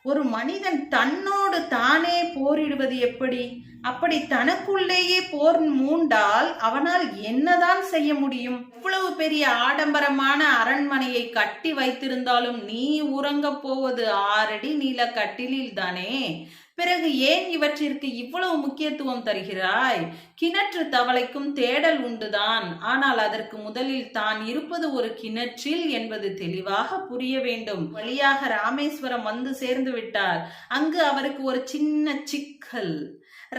ஒரு மனிதன் தன்னோடு தானே போரிடுவது எப்படி? அப்படி தனக்குள்ளேயே போர் மூண்டால் அவனால் என்னதான் செய்ய முடியும்? இவ்வளவு பெரிய ஆடம்பரமான அரண்மனையை கட்டி வைத்திருந்தாலும் நீ உறங்கப் போவது 6 அடி நீள கட்டிலில் தானே. பிறகு ஏன் இவற்றிற்கு இவ்வளவு முக்கியத்துவம் தருகிறாய்? கிணற்று தவளைக்கும் தேடல் உண்டுதான், ஆனால் அதற்கு முதலில் தான் இருப்பது ஒரு கிணற்றில் என்பது தெளிவாக புரிய வேண்டும். வழியாக ராமேஸ்வரம் வந்து சேர்ந்து விட்டார். அங்கு அவருக்கு ஒரு சின்ன சிக்கல்.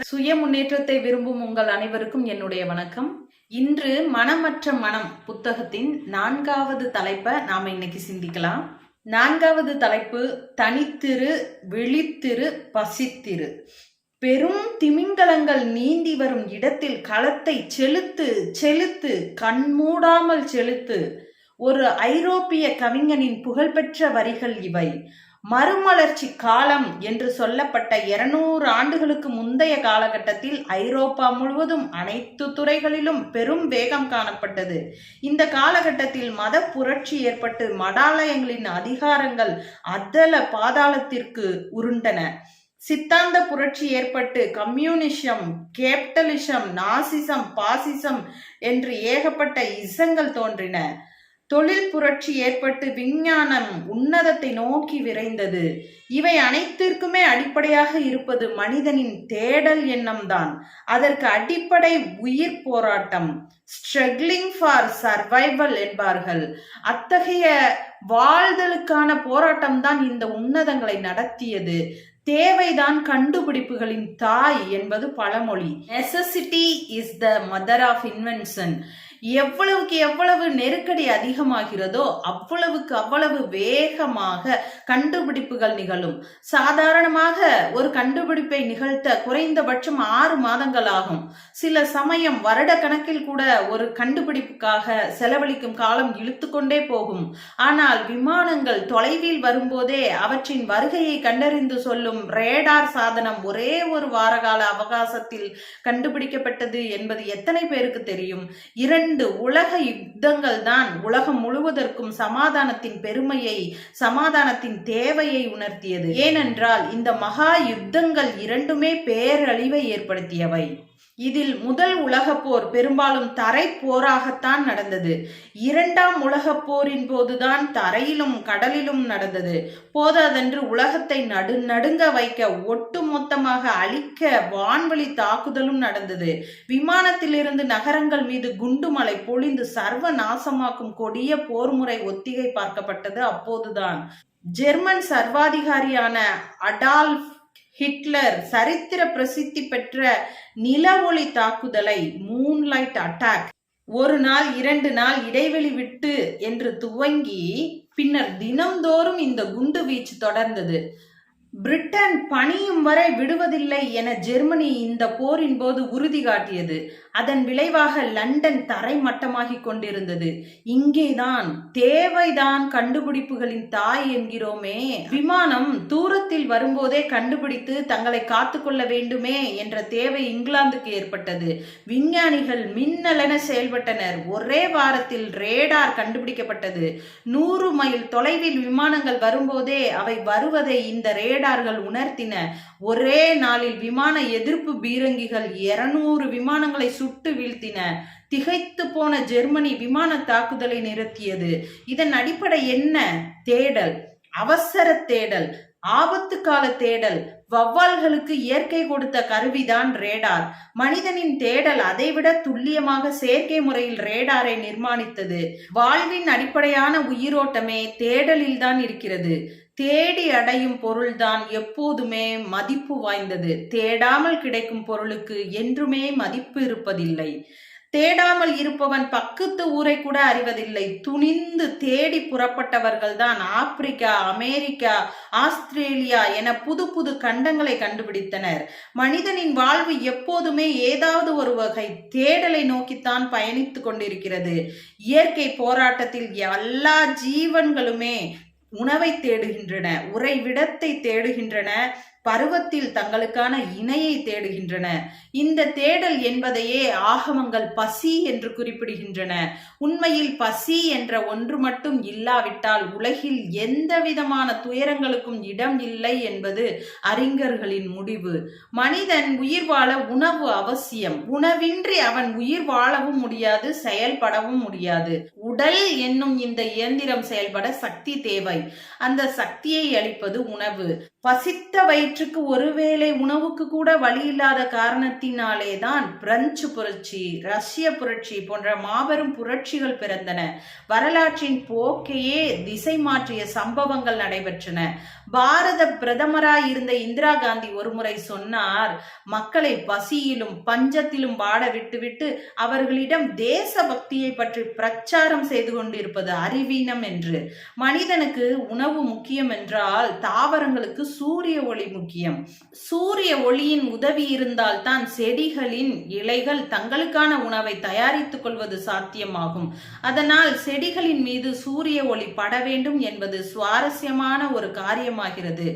சுய முன்னேற்றத்தை விரும்பும் உங்கள் அனைவருக்கும் என்னுடைய வணக்கம். இன்று மனமற்ற மனம் புத்தகத்தின் 4வது தலைப்பை நாம இன்னைக்கு சிந்திக்கலாம். 4வது தலைப்பு தனித்திரு, விழித்திரு, பசித்திரு. பெரும் திமிங்கலங்கள் நீந்தி வரும் இடத்தில் களத்தை செலுத்து செலுத்து, கண்மூடாமல் செலுத்து. ஒரு ஐரோப்பிய கவிஞனின் புகழ்பெற்ற வரிகள் இவை. மறுமலர்ச்சி காலம் என்று சொல்லப்பட்ட 200 ஆண்டுகளுக்கு முந்தைய காலகட்டத்தில் ஐரோப்பா முழுவதும் அனைத்து துறைகளிலும் பெரும் வேகம் காணப்பட்டது. இந்த காலகட்டத்தில் மத புரட்சி ஏற்பட்டு மடாலயங்களின் அதிகாரங்கள் அதல பாதாளத்திற்கு உருண்டன. சித்தாந்த புரட்சி ஏற்பட்டு கம்யூனிசம், கேபிட்டலிசம், நாசிசம், பாசிசம் என்று ஏகப்பட்ட இசங்கள் தோன்றின. தொழில் புரட்சி ஏற்பட்டு விஞ்ஞானம் உன்னதத்தை நோக்கி விரைந்தது. இவை அனைத்திற்குமே அடிப்படையாக இருப்பது மனிதனின் தேடல் எண்ணம்தான். அதற்கு அடிப்படை உயிர் போராட்டம், ஸ்ட்ரகிளிங் ஃபார் சர்வைவல் என்பார்கள். அத்தகைய வாழ்தலுக்கான போராட்டம் தான் இந்த உன்னதங்களை நடத்தியது. தேவைதான் கண்டுபிடிப்புகளின் தாய் என்பது பழமொழி. Necessity is the mother of invention. எவ்வளவுக்கு எவ்வளவு நெருக்கடி அதிகமாகிறதோ அவ்வளவுக்கு அவ்வளவு வேகமாக கண்டுபிடிப்புகள் நிகழும். சாதாரணமாக ஒரு கண்டுபிடிப்பை நிகழ்த்த குறைந்தபட்சம் 6 மாதங்கள் ஆகும். சில சமயம் வருட கணக்கில் கூட ஒரு கண்டுபிடிப்புக்காக செலவழிக்கும் காலம் இழுத்து கொண்டே போகும். ஆனால் விமானங்கள் தொலைவில் வரும்போதே அவற்றின் வருகையை கண்டறிந்து சொல்லும் ரேடார் சாதனம் ஒரே ஒரு வார கால அவகாசத்தில் கண்டுபிடிக்கப்பட்டது என்பது எத்தனை பேருக்கு தெரியும்? 2 உலக யுத்தங்கள் தான் உலகம் முழுவதற்கும் சமாதானத்தின் பெருமையை, சமாதானத்தின் தேவையை உணர்த்தியது. ஏனென்றால் இந்த மகா யுத்தங்கள் இரண்டுமே பேரழிவை ஏற்படுத்தியவை. இதில் முதல் உலகப் போர் பெரும்பாலும் தரை போராகத்தான் நடந்தது. 2ஆம் உலகப் போரின் போதுதான் தரையிலும் கடலிலும் நடந்தது. போதாதென்று உலகத்தை நடுங்க வைக்க, ஒட்டு மொத்தமாக அழிக்க வான்வழி தாக்குதலும் நடந்தது. விமானத்திலிருந்து நகரங்கள் மீது குண்டுமலை பொழிந்து சர்வ நாசமாக்கும் கொடிய போர்முறை ஒத்திகை பார்க்கப்பட்டது அப்போதுதான். ஜெர்மன் சர்வாதிகாரியான அடால்ஃப் ஹிட்லர் சரித்திர பிரசித்தி பெற்ற நில ஒளி தாக்குதலை, மூன்லைட் அட்டாக், 1 நாள் 2 நாள் இடைவெளி விட்டு என்று துவங்கி பின்னர் தினம்தோறும் இந்த குண்டு வீச்சு தொடர்ந்தது. பிரிட்டன் பணியும் வரை விடுவதில்லை என ஜெர்மனி இந்த போரின் போது உறுதி காட்டியது. அதன் விளைவாக லண்டன் தரைமட்டமாகி கொண்டிருந்தது. இங்கேதான் தேவைதான் கண்டுபிடிப்புகளின் தாய் என்கிறோமே. விமானம் தூரத்தில் வரும்போதே கண்டுபிடித்து தங்களை காத்துக்கொள்ள வேண்டுமே என்ற தேவை இங்கிலாந்துக்கு ஏற்பட்டது. விஞ்ஞானிகள் மின்னலென செயல்பட்டனர். ஒரே வாரத்தில் ரேடார் கண்டுபிடிக்கப்பட்டது. 100 மைல் தொலைவில் விமானங்கள் வரும்போதே அவை வருவதை இந்த ரேடார்கள் உணர்த்தின. ஒரே நாளில் விமான எதிர்ப்பு பீரங்கிகள் 200 விமானங்களை சுட்டு வீழ்த்தின. திகைத்து போன ஜெர்மனி விமான தாக்குதலை நிறுத்தியது. இதன் அடிப்படை என்ன? தேடல், அவசர தேடல், ஆபத்து கால தேடல். வௌவால்களுக்கு இயற்கை கொடுத்த கருவிதான் ரேடார். மனிதனின் தேடல் அதைவிட துல்லியமாக செயற்கை முறையில் ரேடாரை நிர்மாணித்தது. வாழ்வின் அடிப்படையான உயிரோட்டமே தேடலில் தான் இருக்கிறது. தேடி அடையும் பொருள்தான் எப்போதுமே மதிப்பு வாய்ந்தது. தேடாமல் கிடைக்கும் பொருளுக்கு என்றுமே மதிப்பு இருப்பதில்லை. தேடாமல் இருப்பவன் பக்கத்து ஊரை கூட அறிவதில்லை. துணிந்து தேடி புறப்பட்டவர்கள் தான் ஆப்பிரிக்கா, அமெரிக்கா, ஆஸ்திரேலியா என புது புது கண்டங்களை கண்டுபிடித்தனர். மனிதனின் வாழ்வு எப்போதுமே ஏதாவது ஒரு வகை தேடலை நோக்கித்தான் பயணித்து கொண்டிருக்கிறது. இயற்கை போராட்டத்தில் எல்லா ஜீவன்களுமே உணவை தேடுகின்றன, உறைவிடத்தை தேடுகின்றன, பருவத்தில் தங்களுக்கான இணையை தேடுகின்றன. இந்த தேடல் என்பதையே ஆகமங்கள் பசி என்று குறிப்பிடுகின்றன. உண்மையில் பசி என்ற ஒன்று மட்டும் இல்லாவிட்டால் உலகில் எந்த விதமான துயரங்களுக்கும் இடம் இல்லை என்பது அறிஞர்களின் முடிவு. மனிதன் உயிர் வாழ உணவு அவசியம். உணவின்றி அவன் உயிர் வாழவும் முடியாது, செயல்படவும் முடியாது. உடல் என்னும் இந்த இயந்திரம் செயல்பட சக்தி தேவை. அந்த சக்தியை அளிப்பது உணவு. பசித்த வயிற்றுக்கு ஒருவேளை உணவுக்கு கூட வழி இல்லாத காரணத்தினாலே தான் பிரெஞ்சு புரட்சி, ரஷ்ய புரட்சி போன்ற மாபெரும் புரட்சிகள் பிறந்தன. வரலாற்றின் போக்கையே திசை மாற்றிய சம்பவங்கள் நடைபெற்றன. பாரத பிரதமராய் இருந்த இந்திரா காந்தி ஒருமுறை சொன்னார், மக்களை பசியிலும் பஞ்சத்திலும் வாட விட்டுவிட்டு அவர்களிடம் தேசபக்தியை பற்றி பிரச்சாரம் செய்து கொண்டிருப்பது அறிவீனம் என்று. மனிதனுக்கு உணவு முக்கியம் என்றால் தாவரங்களுக்கு சூரிய ஒளி முக்கியம். சூரிய ஒளியின் உதவி இருந்தால் தான் செடிகளின் இலைகள் தங்களுக்கான உணவை தயாரித்துக் கொள்வது சாத்தியமாகும். அதனால் செடிகளின் மீது சூரிய ஒளி பட வேண்டும் என்பது சுவாரஸ்யமான ஒரு காரியமாகிறது.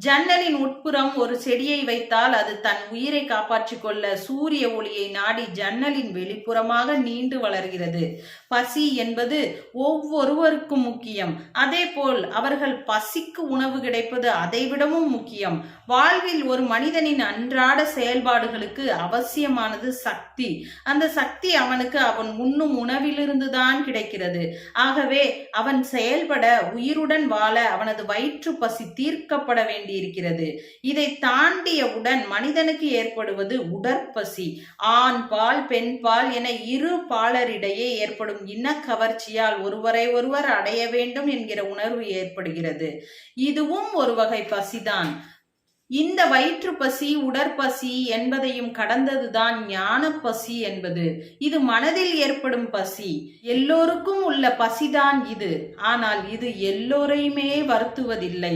ஜன்னலின் உட்புறம் ஒரு செடியை வைத்தால் அது தன் உயிரை காப்பாற்றிக் கொள்ள சூரிய ஒளியை நாடி ஜன்னலின் வெளிப்புறமாக நீண்டு வளர்கிறது. பசி என்பது ஒவ்வொருவருக்கும் முக்கியம். அதே போல் அவர்கள் பசிக்கு உணவு கிடைப்பது அதைவிடவும் முக்கியம். வாழ்வில் ஒரு மனிதனின் அன்றாட செயல்பாடுகளுக்கு அவசியமானது சக்தி. அந்த சக்தி அவனுக்கு அவன் உண்ணும் உணவிலிருந்து தான் கிடைக்கிறது. ஆகவே அவன் செயல்பட, உயிருடன் வாழ அவனது வயிற்று பசி தீர்க்கப்பட வேண்டியிருக்கிறது. இதை தாண்டியவுடன் மனிதனுக்கு ஏற்படுவது உடற்பசி. ஆண் பால் பெண் பால் என இரு பாலரிடையே ஏற்படும் இன கவர்ச்சியால் ஒருவரை ஒருவர் அடைய வேண்டும் என்கிற உணர்வு ஏற்படுகிறது. இதுவும் ஒரு வகை பசிதான். இந்த வயிற்று பசி, உடற்பசி என்பதையும் கடந்ததுதான் ஞான பசி என்பது. இது மனதில் ஏற்படும் பசி. எல்லோருக்கும் உள்ள பசிதான் இது. ஆனால் இது எல்லோரையுமே வருத்துவதில்லை.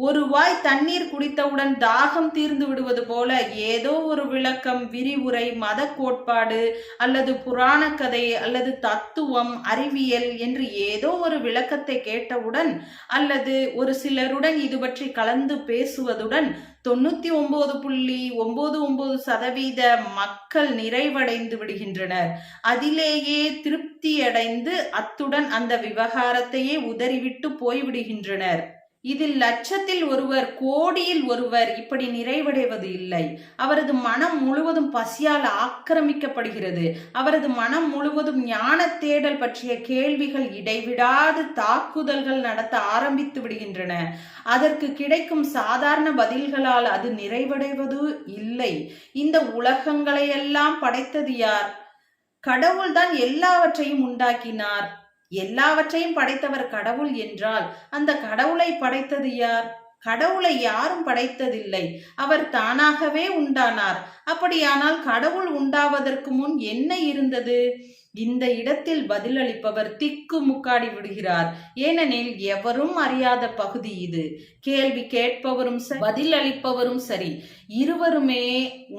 ஒரு வாய் தண்ணீர் குடித்தவுடன் தாகம் தீர்ந்து விடுவது போல ஏதோ ஒரு விளக்கம், விரிவுரை, மத கோட்பாடு அல்லது புராண கதை அல்லது தத்துவம், அறிவியல் என்று ஏதோ ஒரு விளக்கத்தை கேட்டவுடன் அல்லது ஒரு சிலருடன் இது பற்றி கலந்து பேசுவதுடன் 99.99% மக்கள் நிறைவடைந்து விடுகின்றனர். அதிலேயே திருப்தியடைந்து அத்துடன் அந்த விவகாரத்தையே உதறிவிட்டு போய்விடுகின்றனர். இதில் லட்சத்தில் ஒருவர், கோடியில் ஒருவர் இப்படி நிறைவடைவது இல்லை. அவரது மனம் முழுவதும் பசியால் ஆக்கிரமிக்கப்படுகிறது. அவரது மனம் முழுவதும் ஞான தேடல் பற்றிய கேள்விகள் இடைவிடாது தாக்குதல்கள் நடத்த ஆரம்பித்து விடுகின்றன. அதற்கு கிடைக்கும் சாதாரண பதில்களால் அது நிறைவடைவது இல்லை. இந்த உலகங்களையெல்லாம் படைத்தது யார்? கடவுள்தான் எல்லாவற்றையும் உண்டாக்கினார். எல்லாவற்றையும் படைத்தவர் கடவுள் என்றால் அந்த கடவுளை படைத்தது யார்? கடவுளை யாரும் படைத்ததில்லை. அவர் தானாகவே உண்டானார். அப்படியானால் கடவுள் உண்டாவதற்கு முன் என்ன இருந்தது? இந்த இடத்தில் பதிலளிப்பவர் திக்கு முக்காடி விடுகிறார். ஏனெனில் எவரும் அறியாத பகுதி இது. கேள்வி கேட்பவரும் பதில் அளிப்பவரும் சரி, இருவருமே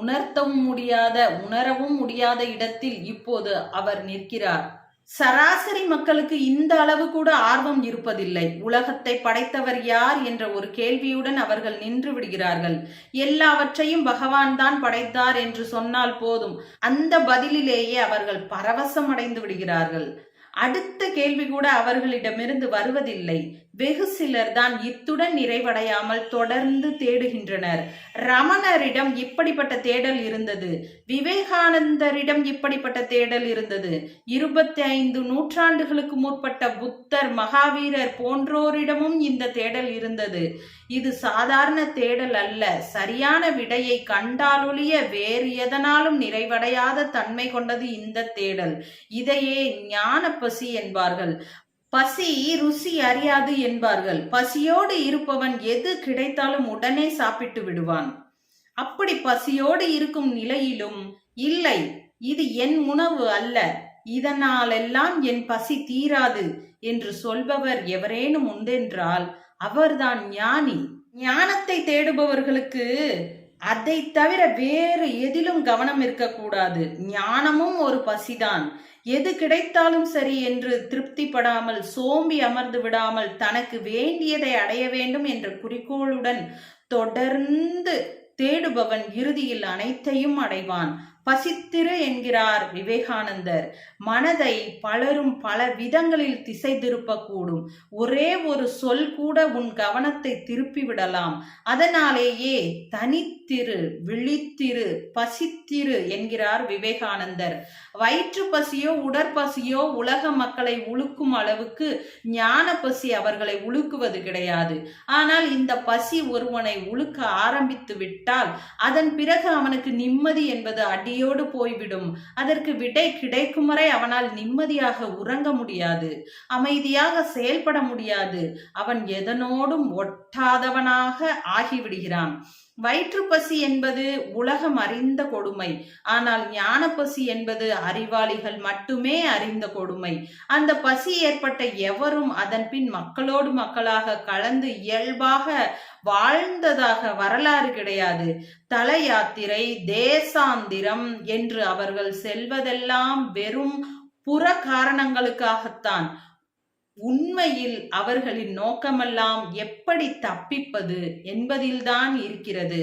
உணர்த்தவும் முடியாத, உணரவும் முடியாத இடத்தில் இப்போது அவர் நிற்கிறார். சராசரி மக்களுக்கு இந்த அளவு கூட ஆர்வம் இருப்பதில்லை. உலகத்தை படைத்தவர் யார் என்ற ஒரு கேள்வியுடன் அவர்கள் நின்று விடுகிறார்கள். எல்லாவற்றையும் பகவான் தான் படைத்தார் என்று சொன்னால் போதும், அந்த பதிலிலேயே அவர்கள் பரவசம் அடைந்து விடுகிறார்கள். அடுத்த கேள்வி கூட அவர்களிடமிருந்து வருவதில்லை. வெகு சிலர் தான் இத்துடன் நிறைவடையாமல் தொடர்ந்து தேடுகின்றனர். ரமணரிடம் இப்படிப்பட்ட தேடல் இருந்தது. விவேகானந்தரிடம் இப்படிப்பட்ட தேடல் இருந்தது. 25 நூற்றாண்டுகளுக்கு முற்பட்ட புத்தர், மகாவீரர் போன்றோரிடமும் இந்த தேடல் இருந்தது. இது சாதாரண தேடல் அல்ல. சரியான விடையை கண்டாலொழிய வேறு எதனாலும் நிறைவடையாத தன்மை கொண்டது இந்த தேடல். இதையே ஞான பசி என்பார்கள். பசி ருசி அறியாது என்பார்கள். பசியோடு இருப்பவன் எது கிடைத்தாலும் உடனே சாப்பிட்டு விடுவான். அப்படி பசியோடு இருக்கும் நிலையிலும், இல்லை, இது என் உணவு அல்ல, இதனாலெல்லாம் என் பசி தீராது என்று சொல்பவர் எவரேனும் உண்டென்றால் அவர்தான் ஞானி. ஞானத்தை தேடுபவர்களுக்கு அதை தவிர வேறு எதிலும் கவனம் இருக்கக்கூடாது. ஞானமும் ஒரு பசிதான். எது கிடைத்தாலும் சரி என்று திருப்திப்படாமல், சோம்பி அமர்ந்து விடாமல், தனக்கு வேண்டியதை அடைய வேண்டும் என்ற குறிக்கோளுடன் தொடர்ந்து தேடுபவன் இறுதியில் அனைத்தையும் அடைவான். பசித்திரு என்கிறார் விவேகானந்தர். மனதை பலரும் பல விதங்களில் திசை திருப்பக்கூடும். ஒரே ஒரு சொல் கூட உன் கவனத்தை திருப்பி விடலாம். அதனாலேயே தனித்திரு, விழித்திரு, பசித்திரு என்கிறார் விவேகானந்தர். வயிற்று பசியோ உடற்பசியோ உலக மக்களை உழுக்கும் அளவுக்கு ஞான பசி அவர்களை உழுக்குவது கிடையாது. ஆனால் இந்த பசி ஒருவனை உழுக்க ஆரம்பித்து விட்டால் அதன் பிறகு அவனுக்கு நிம்மதி என்பது அடியோடு போய்விடும். அதற்கு விடை கிடைக்கும் வரை அவனால் நிம்மதியாக உறங்க முடியாது, அமைதியாக செயல்பட முடியாது. அவன் எதனோடும் ஒட்டாதவனாக ஆகிவிடுகிறான். வயிற்றுப்பசி என்பது உலகம் அறிந்த கொடுமை. ஆனால் ஞான பசி என்பது அறிவாளிகள் மட்டுமே அறிந்த கொடுமை. அந்த பசி ஏற்பட்ட எவரும் அதன் பின் மக்களோடு மக்களாக கலந்து இயல்பாக வாழ்ந்ததாக வரலாறு கிடையாது. தல யாத்திரை, தேசாந்திரம் என்று அவர்கள் செல்வதெல்லாம் வெறும் புற காரணங்களுக்காகத்தான். உண்மையில் அவர்களின் நோக்கமெல்லாம் எப்படி தப்பிப்பது என்பதில்தான் இருக்கிறது.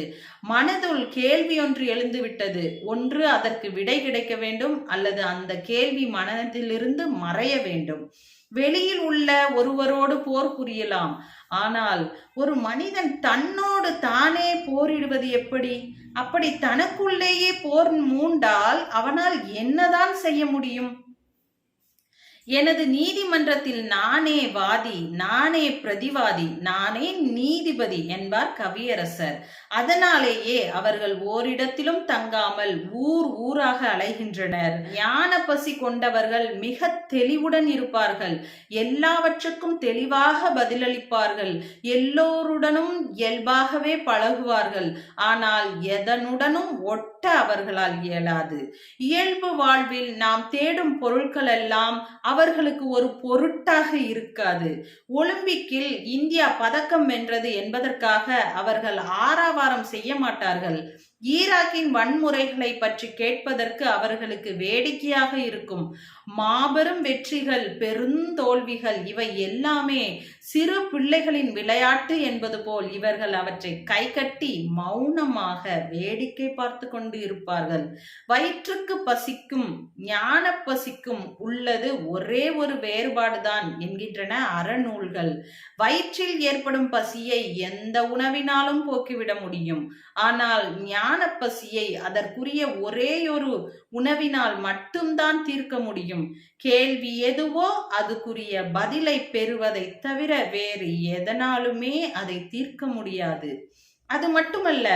மனதுள் கேள்வி ஒன்று எழுந்துவிட்டது. ஒன்று அதற்கு விடை கிடைக்க வேண்டும், அல்லது அந்த கேள்வி மனதிலிருந்து மறைய வேண்டும். வெளியில் உள்ள ஒருவரோடு போர் புரியலாம், ஆனால் ஒரு மனிதன் தன்னோடு தானே போரிடுவது எப்படி? அப்படி தனக்குள்ளேயே போர் மூண்டால் அவனால் என்னதான் செய்ய முடியும்? எனது நீதிமன்றத்தில் நானே வாதி, நானே பிரதிவாதி, நானே நீதிபதி என்பார் கவியரசர். அதனாலேயே அவர்கள் ஓரிடத்திலும் தங்காமல் ஊர் ஊராக அலைகின்றனர். ஞான பசி கொண்டவர்கள் மிக தெளிவுடன் இருப்பார்கள். எல்லாவற்றுக்கும் தெளிவாக பதிலளிப்பார்கள். எல்லோருடனும் இயல்பாகவே பழகுவார்கள். ஆனால் எதனுடனும் ஒட்ட அவர்களால் இயலாது. இயல்பு வாழ்வில் நாம் தேடும் பொருட்கள் எல்லாம் அவர்களுக்கு ஒரு பொருட்டாக இருக்காது. ஒலிம்பிக்கில் இந்தியா பதக்கம் வென்றது என்பதற்காக அவர்கள் ஆரவாரம் செய்ய மாட்டார்கள். ஈராக்கின் வன்முறைகளை பற்றி கேட்பதற்கு அவர்களுக்கு வேடிக்கையாக இருக்கும். மாபெரும் வெற்றிகள், பெருந்தோல்விகள் இவை எல்லாமே சிறு பிள்ளைகளின் விளையாட்டு என்பது போல் இவர்கள் அவற்றை கைகட்டி மௌனமாக வேடிக்கை பார்த்து கொண்டு இருப்பார்கள். வயிற்றுக்கு பசிக்கும் ஞான பசிக்கும் உள்ளது ஒரே ஒரு வேறுபாடுதான் என்கின்றன அறநூல்கள். வயிற்றில் ஏற்படும் பசியை எந்த உணவினாலும் போக்கிவிட முடியும். ஆனால் ஞான பசியை அதற்குரிய ஒரேயொரு உணவினால் மட்டும்தான் தீர்க்க முடியும். கேள்வி எதுவோ அதுக்குரிய பதிலை பெறுவதை தவிர வேறு எதனாலுமே அதை தீர்க்க முடியாது. அது மட்டுமல்ல,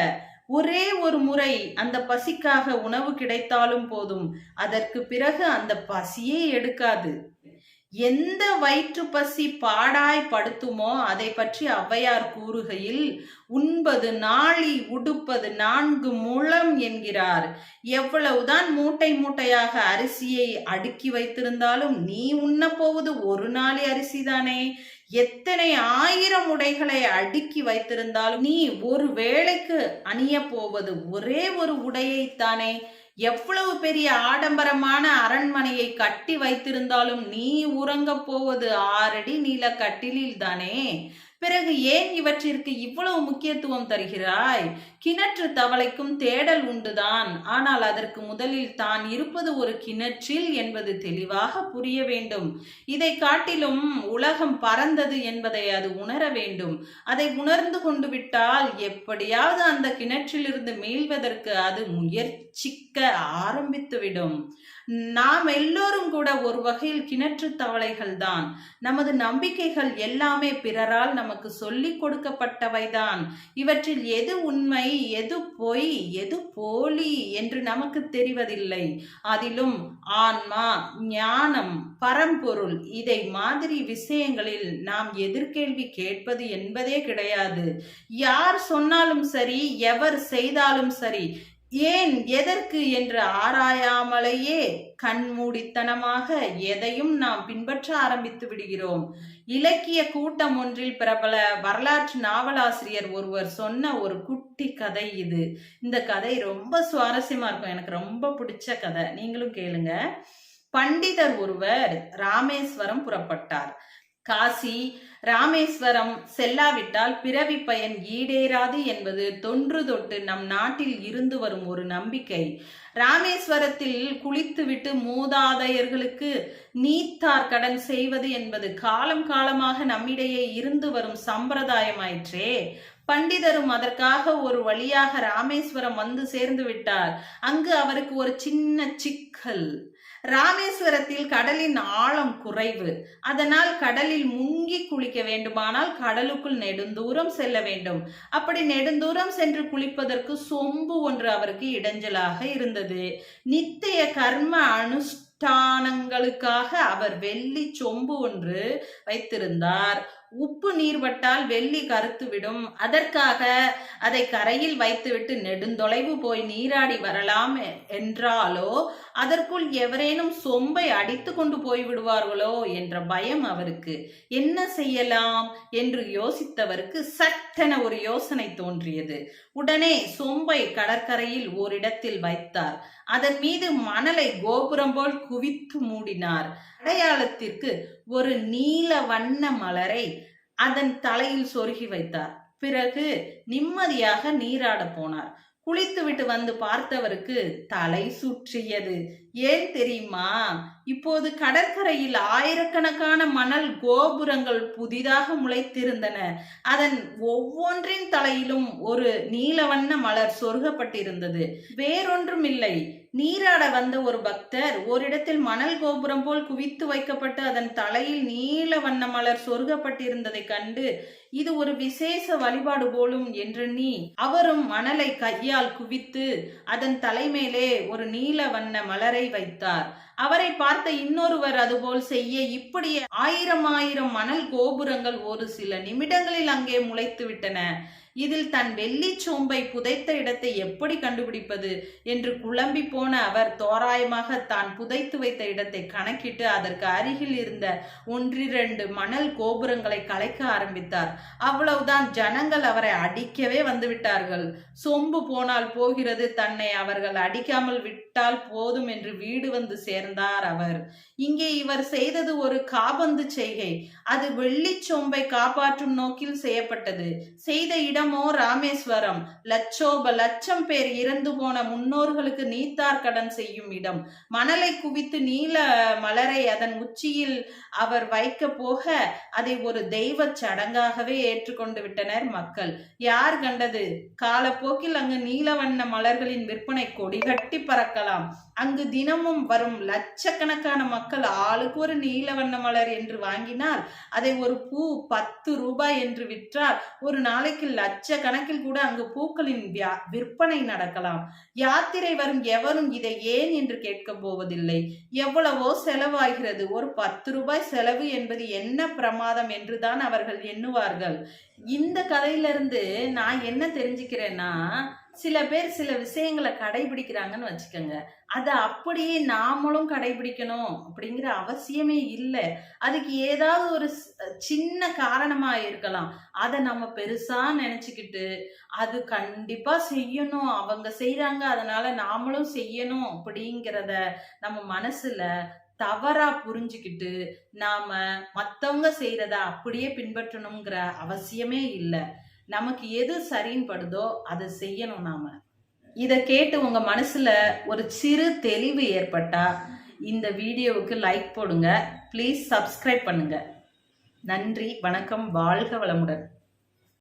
ஒரே ஒரு முறை அந்த பசிக்காக உணவு கிடைத்தாலும் போதும், அதற்கு பிறகு அந்த பசியே எடுக்காது. எந்த வயிற்று பசி பாடாய் படுத்துமோ அதை பற்றி ஔவையார் கூறுகையில், உண்பது நாழி உடுப்பது 4 முழம் என்கிறார். எவ்வளவுதான் மூட்டை மூட்டையாக அரிசியை அடுக்கி வைத்திருந்தாலும் நீ உண்ண போவது ஒரு நாளி அரிசிதானே. எத்தனை 1000 உடைகளை அடுக்கி வைத்திருந்தாலும் நீ ஒரு வேளைக்கு அணிய போவது ஒரே ஒரு உடையைத்தானே. எவ்வளவு பெரிய ஆடம்பரமான அரண்மனையை கட்டி வைத்திருந்தாலும் நீ உறங்க போவது 6 அடி நீள கட்டிலில் தானே. பிறகு ஏன் இவற்றிற்கு இவ்வளவு முக்கியத்துவம் தருகிறாய்? கிணற்று தவளைக்கும் தேடல் உண்டுதான். ஆனால் அதற்கு முதலில் தான் இருப்பது ஒரு கிணற்றில் என்பது தெளிவாக புரிய வேண்டும். இதை காட்டிலும் உலகம் பறந்தது என்பதை அது உணர வேண்டும். அதை உணர்ந்து கொண்டு விட்டால் எப்படியாவது அந்த கிணற்றிலிருந்து மீள்வதற்கு அது முயற்சிக்க ஆரம்பித்துவிடும். நாம் எல்லோரும் கூட ஒரு வகையில் கிணற்று தவளைகள் தான். நமது நம்பிக்கைகள் எல்லாமே பிறரால் நமக்கு சொல்லிக் கொடுக்கப்பட்டவைதான். இவற்றில் எது உண்மை, எது பொய், எது போலி என்று நமக்கு தெரிவதில்லை. அதிலும் ஆன்மா, ஞானம், பரம்பொருள் இதை மாதிரி விஷயங்களில் நாம் எதிர்கேள்வி கேட்பது என்பதே கிடையாது. யார் சொன்னாலும் சரி, எவர் செய்தாலும் சரி, ஏன் எதற்கு என்று ஆராயாமலேயே கண்மூடித்தனமாக எதையும் நாம் பின்பற்ற ஆரம்பித்து விடுகிறோம். இலக்கிய கூட்டம் ஒன்றில் பிரபல வரலாற்று நாவலாசிரியர் ஒருவர் சொன்ன ஒரு குட்டி கதை இது. இந்த கதை ரொம்ப சுவாரஸ்யமா இருக்கும். எனக்கு ரொம்ப பிடிச்ச கதை, நீங்களும் கேளுங்க. பண்டிதர் ஒருவர் ராமேஸ்வரம் புறப்பட்டார். காசி ராமேஸ்வரம் செல்லாவிட்டால் பிறவி பயன் ஈடேறாது என்பது தொன்று தொட்டு நம் நாட்டில் இருந்து வரும் ஒரு நம்பிக்கை. ராமேஸ்வரத்தில் குளித்துவிட்டு மூதாதையர்களுக்கு நீத்தார் கடன் செய்வது என்பது காலம் காலமாக நம்மிடையே இருந்து வரும் சம்பிரதாயமாயிற்றே. பண்டிதரும் அதற்காக ஒரு வழியாக ராமேஸ்வரம் வந்து சேர்ந்து விட்டார். அங்கு அவருக்கு ஒரு சின்ன சிக்கல். ராமேஸ்வரத்தில் கடலின் ஆழம் குறைவு. அதனால் கடலில் முங்கி குளிக்க வேண்டுமானால் கடலுக்குள் நெடுந்தூரம் செல்ல வேண்டும். அப்படி நெடுந்தூரம் சென்று குளிப்பதற்கு சொம்பு ஒன்று அவருக்கு இடைஞ்சலாக இருந்தது. நித்திய கர்ம அனுஷ்டானங்களுக்காக அவர் வெள்ளி சொம்பு ஒன்று வைத்திருந்தார். உப்பு நீர் பட்டால் வெள்ளி கருத்துவிடும். அதற்காக அதை கரையில் வைத்துவிட்டு நெடுந்தொலைவு போய் நீராடி வரலாம் என்றாலோ அதற்குள் எவரேனும் சொம்பை அடித்து கொண்டு போய்விடுவார்களோ என்ற பயம் அவருக்கு. என்ன செய்யலாம் என்று யோசித்தவருக்கு சட்டென ஒரு யோசனை தோன்றியது. உடனே சொம்பை கடற்கரையில் ஓரிடத்தில் வைத்தார். அதன் மீது மணலை கோபுரம் போல் குவித்து மூடினார். அடையாளத்திற்கு ஒரு நீல வண்ண மலரை அதன் தலையில் சொருகி வைத்தார். பிறகு நிம்மதியாக நீராட போனார். குளித்துவிட்டு வந்து பார்த்தவருக்கு தலை சுற்றியது. ஏன் தெரியுமா? இப்போது கடற்கரையில் ஆயிரக்கணக்கான மணல் கோபுரங்கள் புதிதாக முளைத்திருந்தன. அதன் ஒவ்வொன்றின் தலையிலும் ஒரு நீலவண்ண மலர் சொருகப்பட்டிருந்தது. வேறொன்றும் இல்லை. நீராட வந்த ஒரு பக்தர் ஓரிடத்தில் மணல் கோபுரம் போல் குவித்து வைக்கப்பட்டு அதன் தலையில் நீல வண்ண மலர் சொருகப்பட்டிருந்ததை கண்டு இது ஒரு விசேஷ வழிபாடு போலும் என்றெண்ணி அவரும் மணலை கையால் குவித்து அதன் தலைமேலே ஒரு நீல வண்ண மலரை வைத்தார். அவரை பார்த்த இன்னொருவர் அதுபோல் செய்ய இப்படி ஆயிரம் மணல் கோபுரங்கள் ஒரு சில நிமிடங்களில் அங்கே முளைத்து விட்டன. இதில் தன் வெள்ளி சோம்பை புதைத்த இடத்தை எப்படி கண்டுபிடிப்பது என்று குழம்பி போன அவர் தோராயமாக தான் புதைத்து வைத்த இடத்தை கணக்கிட்டு அதற்கு அருகில் இருந்த 1-2 மணல் கோபுரங்களை கலைக்க ஆரம்பித்தார். அவ்வளவுதான். ஜனங்கள் அவரை அடிக்கவே வந்துவிட்டார்கள். சொம்பு போனால் போகிறது, தன்னை அவர்கள் அடிக்காமல் விட்டால் போதும் என்று வீடு வந்து சேர்ந்தார் அவர். இங்கே இவர் செய்தது ஒரு காபந்து செய்கை. அது வெள்ளி சோம்பை காப்பாற்றும் நோக்கில் செய்யப்பட்டது. செய்த இடமோ ராமேஸ்வரம். லட்சம் பேர் இறந்து போன முன்னோர்களுக்கு நீத்தார் கடன் செய்யும் இடம். மணலை குவித்து நீல மலரை அதன் உச்சியில் அவர் வைக்க போக அதை ஒரு தெய்வ சடங்காகவே ஏற்றுக்கொண்டு விட்டனர் மக்கள். யார் கண்டது? காலப்போக்கில் அங்கு நீலவண்ண மலர்களின் விற்பனை கொடிகட்டி பறக்கலாம். அங்கு தினமும் வரும் லட்சக்கணக்கான மக்கள் ஆளுக்கு ஒரு நீலவண்ண மலர் என்று வாங்கினால் அதை ஒரு பூ 10 ரூபாய் என்று விற்றால் ஒரு நாளைக்கு லட்சக்கணக்கில் கூட அங்கு பூக்களின் விற்பனை நடக்கலாம். யாத்திரை வரும் எவரும் இதை ஏன் என்று கேட்க போவதில்லை. எவ்வளவோ செலவாகிறது. ஒரு 10 ரூபாய் செலவு என்பது என்ன பிரமாதம் என்றுதான் அவர்கள் எண்ணுவார்கள். இந்த கதையிலிருந்து நான் என்ன தெரிஞ்சுக்கிறேன்னா, சில பேர் சில விஷயங்களை கடைபிடிக்கிறாங்கன்னு வச்சுக்கோங்க, அதை அப்படியே நாமளும் கடைபிடிக்கணும் அப்படிங்கிற அவசியமே இல்லை. அதுக்கு ஏதாவது ஒரு சின்ன காரணமா இருக்கலாம். அதை நம்ம பெருசா நினைச்சுக்கிட்டு அது கண்டிப்பா செய்யணும், அவங்க செய்யறாங்க அதனால நாமளும் செய்யணும் அப்படிங்கிறத நம்ம மனசுல தவறா புரிஞ்சுக்கிட்டு நாம மத்தவங்க செய்யறத அப்படியே பின்பற்றணுங்கிற அவசியமே இல்லை. நமக்கு எது சரின்னு படுதோ அதை செய்யணும். நாம இதை கேட்டு உங்க மனசுல ஒரு சிறு தெளிவு ஏற்பட்டா இந்த வீடியோவுக்கு லைக் போடுங்க. ப்ளீஸ் சப்ஸ்கிரைப் பண்ணுங்க. நன்றி, வணக்கம், வாழ்க வளமுடன்.